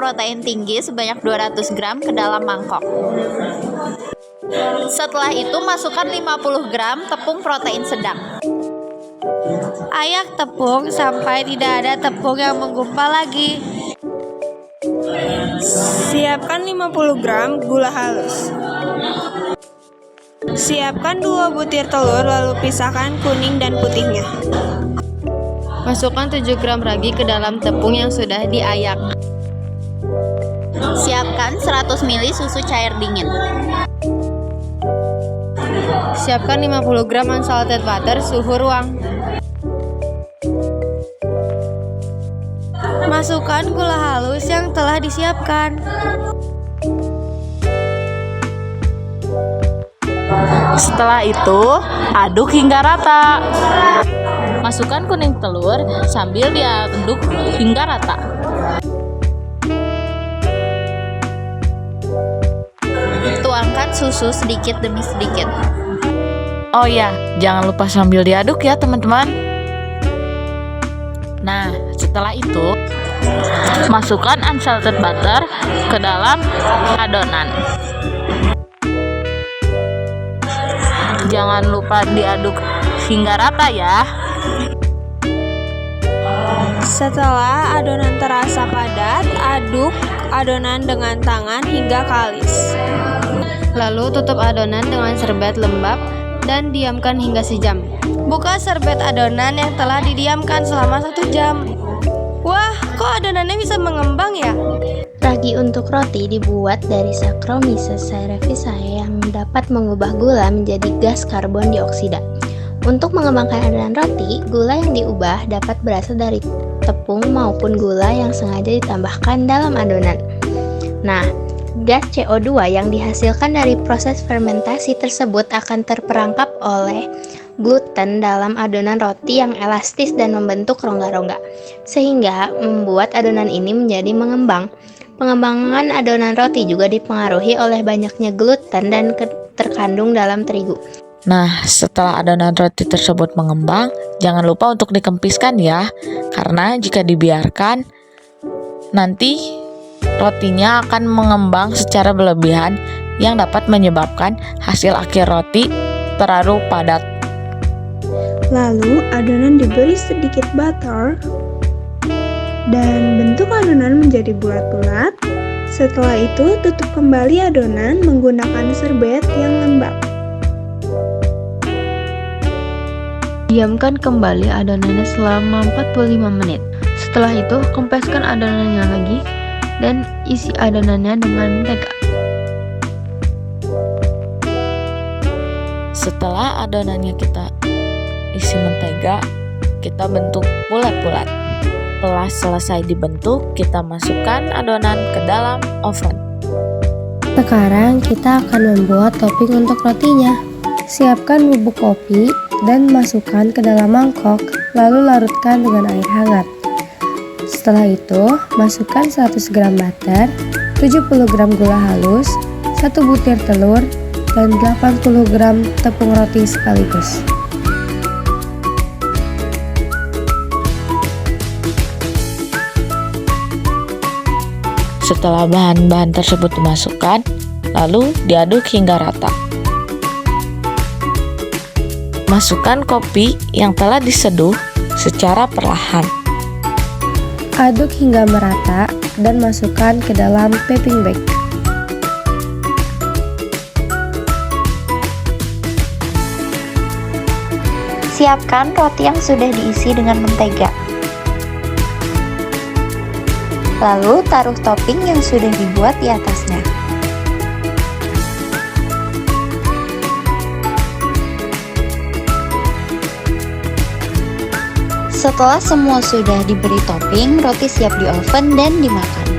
protein tinggi sebanyak 200 gram ke dalam mangkok. Setelah itu masukkan 50 gram tepung protein sedang. Ayak tepung sampai tidak ada tepung yang menggumpal lagi. Siapkan 50 gram gula halus. Siapkan 2 butir telur lalu pisahkan kuning dan putihnya. Masukkan 7 gram ragi ke dalam tepung yang sudah diayak. Siapkan 100 ml susu cair dingin. Siapkan 50 gram unsalted butter suhu ruang. Masukkan gula halus yang telah disiapkan. Setelah itu, aduk hingga rata. Masukkan kuning telur sambil diaduk hingga rata. Tuangkan susu sedikit demi sedikit. Oh ya, jangan lupa sambil diaduk ya teman-teman. Nah, setelah itu, masukkan unsalted butter ke dalam adonan. Jangan lupa diaduk hingga rata ya. Setelah adonan terasa padat, aduk adonan dengan tangan hingga kalis. Lalu tutup adonan dengan serbet lembab dan diamkan hingga sejam. Buka serbet adonan yang telah didiamkan selama 1 jam. Wah, kok adonannya bisa mengembang ya? Ragi untuk roti dibuat dari Saccharomyces cerevisiae yang dapat mengubah gula menjadi gas karbon dioksida. Untuk mengembangkan adonan roti, gula yang diubah dapat berasal dari tepung maupun gula yang sengaja ditambahkan dalam adonan. Nah, gas CO2 yang dihasilkan dari proses fermentasi tersebut akan terperangkap oleh gluten dalam adonan roti yang elastis dan membentuk rongga-rongga, sehingga membuat adonan ini menjadi mengembang. Pengembangan adonan roti juga dipengaruhi oleh banyaknya gluten dan terkandung dalam terigu. Nah, setelah adonan roti tersebut mengembang, jangan lupa untuk dikempiskan ya, karena jika dibiarkan, nanti rotinya akan mengembang secara berlebihan yang dapat menyebabkan hasil akhir roti terlalu padat. Lalu adonan diberi sedikit butter dan bentuk adonan menjadi bulat-bulat. Setelah itu tutup kembali adonan menggunakan serbet yang lembab. Diamkan kembali adonannya selama 45 menit. Setelah itu, kempeskan adonannya lagi dan isi adonannya dengan mentega. Setelah adonannya kita isi mentega, kita bentuk bulat-bulat. Setelah selesai dibentuk, kita masukkan adonan ke dalam oven. Sekarang kita akan membuat topping untuk rotinya. Siapkan bubuk kopi dan masukkan ke dalam mangkok, lalu larutkan dengan air hangat. Setelah itu, masukkan 100 gram butter, 70 gram gula halus, 1 butir telur, dan 80 gram tepung roti sekaligus. Setelah bahan-bahan tersebut dimasukkan, lalu diaduk hingga rata. Masukkan kopi yang telah diseduh secara perlahan. Aduk hingga merata dan masukkan ke dalam piping bag. Siapkan roti yang sudah diisi dengan mentega. Lalu taruh topping yang sudah dibuat di atasnya. Setelah semua sudah diberi topping, roti siap di oven dan dimakan.